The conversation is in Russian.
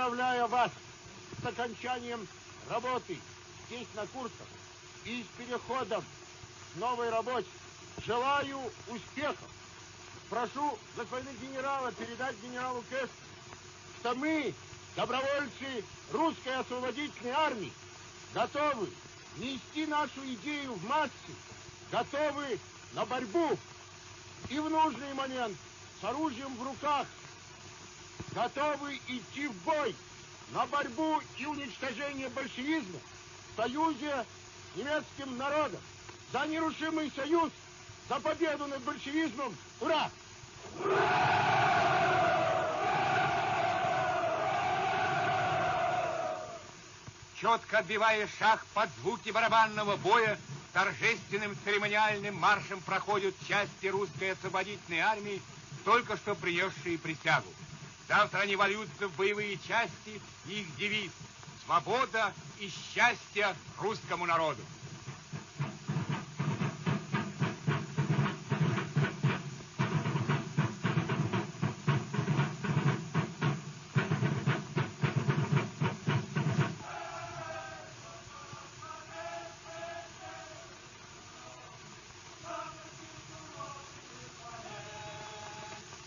Поздравляю вас с окончанием работы здесь на Курском и с переходом к новой работе. Желаю успехов. Прошу господина генерала передать генералу Кэсту, что мы, добровольцы русской освободительной армии, готовы нести нашу идею в массы, готовы на борьбу и в нужный момент с оружием в руках, готовы идти в бой на борьбу и уничтожение большевизма в союзе с немецким народом. За нерушимый союз, за победу над большевизмом. Ура! Четко отбивая шаг под звуки барабанного боя, торжественным церемониальным маршем проходят части русской освободительной армии, только что принесшие присягу. Завтра они вольются в боевые части, и их девиз «Свобода и счастье русскому народу».